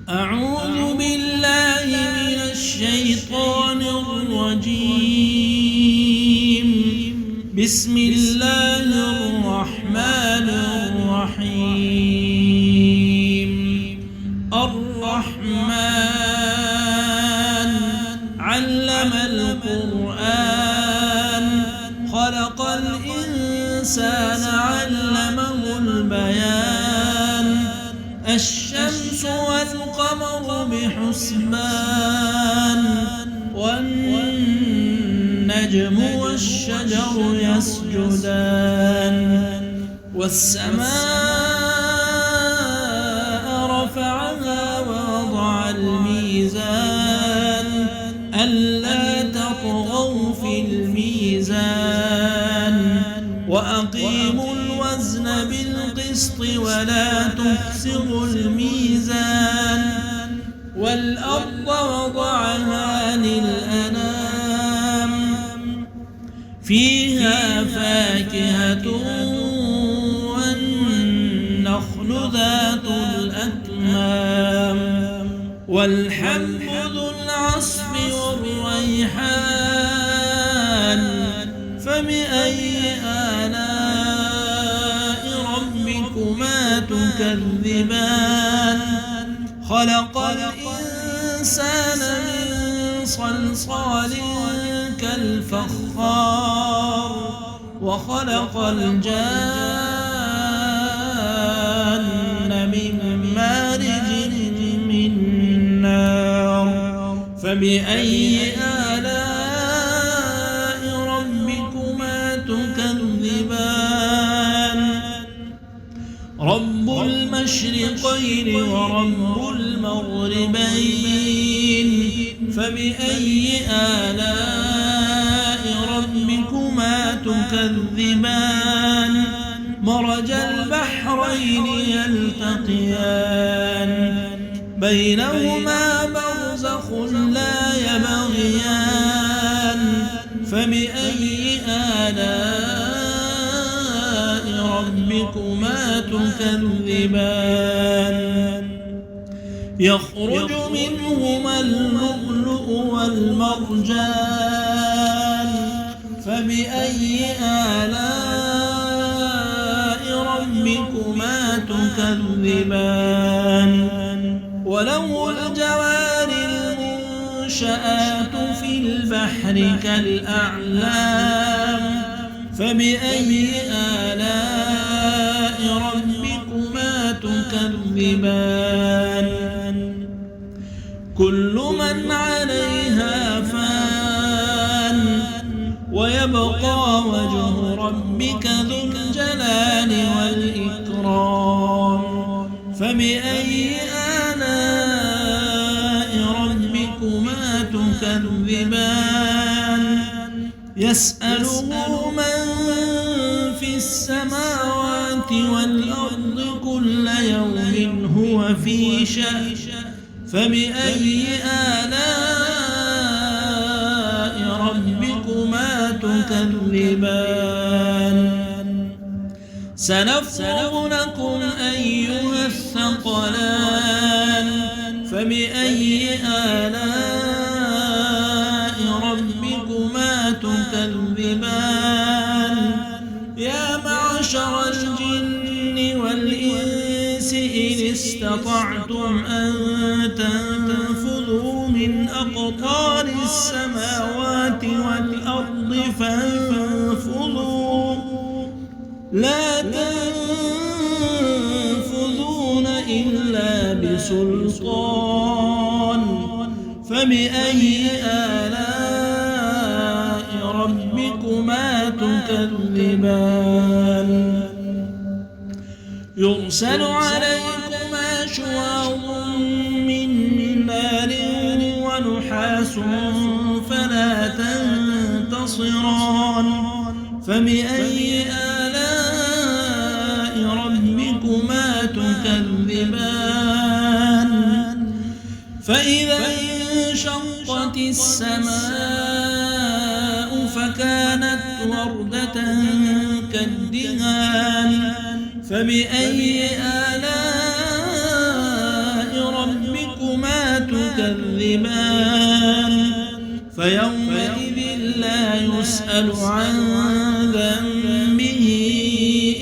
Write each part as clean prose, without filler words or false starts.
أعوذ بالله من الشيطان الرجيم. بسم الله الرحمن الرحيم. الرحمن علم القرآن خلق الإنسان علمه البيان. الشمس والقمر بحسبان والنجم والشجر يسجدان. والسماء رفعها ووضع الميزان ألا تطغوا في الميزان وأقيموا الوزن بالقسط ولا تخسروا الميزان. والأرض وضعها للأنام فيها فاكهة والنخل ذات الأكمام والحب ذو العصف والريحان. فبأي آلاء ربكما تكذبان؟ خلق الإنسان من صلصال كالفخار وخلق الجان من مارج من نار. فبأي آلاء ربكما تكذبان؟ رب المشرقين ورب المغربين. فبأي آلاء ربكما تكذبان؟ مرج البحرين يلتقيان بينهما برزخ لا يبغيان. فبأي آلاء ربكما تكذبان؟ يخرج منهما اللؤلؤ والمرجان. فبأي آلاء ربكما تكذبان؟ وله الجوار المنشآت في البحر كالأعلام. فبأي آلاء ربكما تكذبان؟ كل من عليها فان ويبقى وجه ربك ذو الجلال والإكرام. فبأي آلاء ربكما تكذبان؟ يسأله من في السماوات والأرض كل يوم هو في شأن. فبأي آلاء ربكما تكذبان؟ سنفرغ لكم أيها الثقلان. فبأي آلاء ربكما تكذبان؟ يا معشر الجن والإنس إن استطعتم أن تنفذوا من أقطار السماوات والأرض فانفذوا لا تنفذون إلا بسلطان. فبأي آلاء ربكما تكذبان؟ يرسل عليكما شواظ من نار ونحاس فلا تنتصران. فبأي آلاء ربكما تكذبان؟ فإذا انشقت السماء فكانت وردة كالدهان. فبأي آلاء ربكما تكذبان فيومئذ لا يسأل عن ذنبه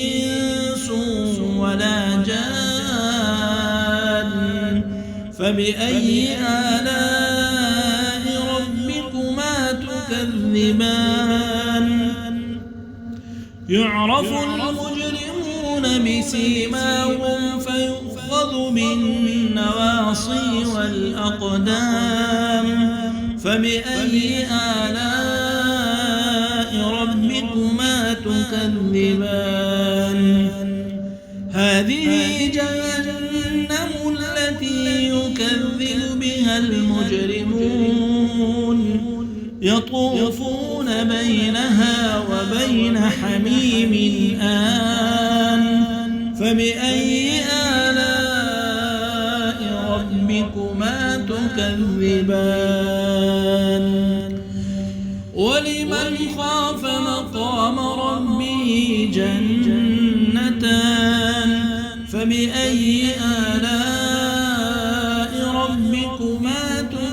إنس ولا جان فبأي آلاء ربكما تكذبان يعرف المجرمون بسيماهم فيؤخذ بالنواصي والأقدام فبأي آلاء ربكما تكذبان هذه جهنم التي يكذب بها المجرمون يطوفون بينها وبين حميم آن فبأي آلاء ربكما تكذبان ولمن خاف مقام ربه جنتان فبأي آلاء ربكما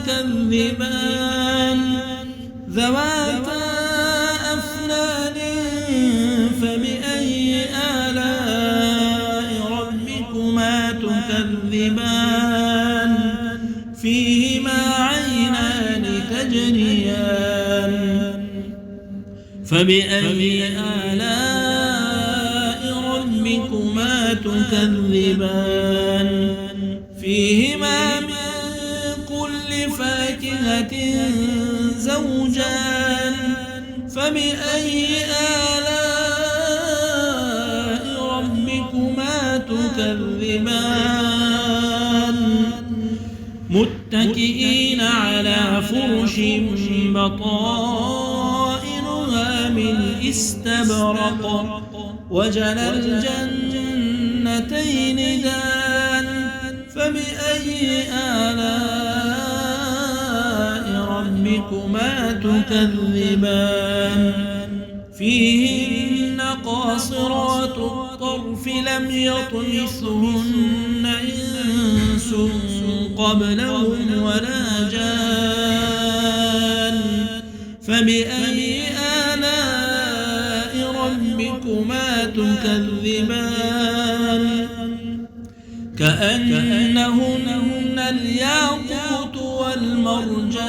تكذبان ذواتا أفنان فبأي آلاء ربكما تكذبان فيهما عينان تجريان فبأي آلاء ربكما تكذبان فيهما من كل فاكهة زوجان فبأي آلاء ربكما تكذبان متكئين على فرش بطائنها من استبرق وجنى الجنتين دان فبأي آلاء ربكما تكذبان فيهن قاصرات الطرف لم يطمثهن إنس قبلهم ولا جان فبأي آلاء ربكما تكذبان كأنهن الياقوت والمرجان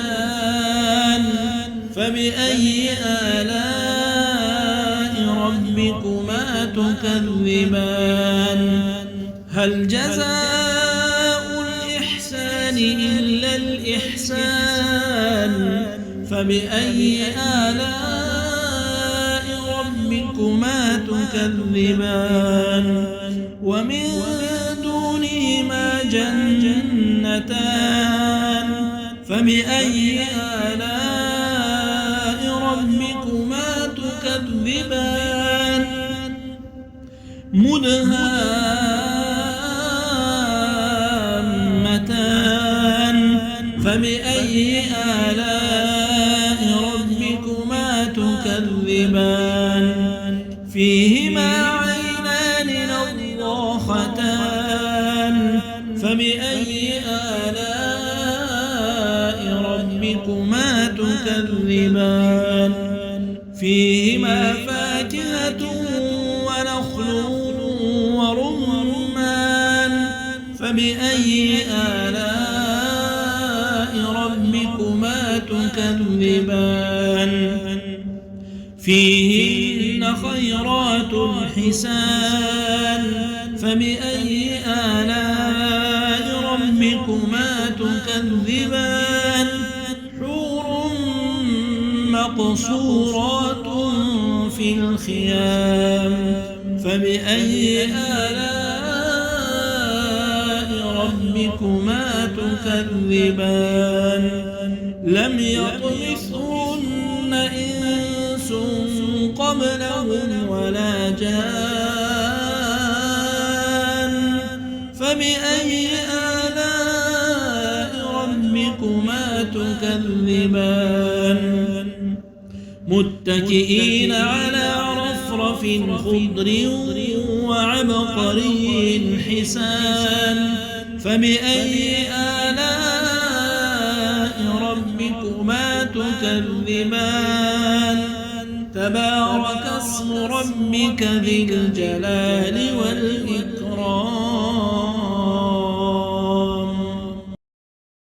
فبأي آلاء ربكما تكذبان هل جزاء الإحسان إلا الإحسان فبأي آلاء ربكما تكذبان ومن دونهما جنتان فبأي آلاء ربكما تكذبان مدهامتان فبأي آلاء ربكما تكذبان فيهما عينان نضاختان فبأي آلاء ربكما تكذبان فيهما فاكهة ونخل ورمان فبأي آلاء ربكما تكذبان فيهن خيرات حسان فبأي آلاء ربكما تكذبان حور مقصورات في الخيام فبأي آلاء ربكما تكذبان لم يطمثهن إنس قبلهم ولا جان فبأي آلاء ربكما تكذبان متكئين على رفرف خضر وعبقري حسان فبأي آلاء ربكما تكذبان تبارك اسم ربك ذي الجلال والإكرام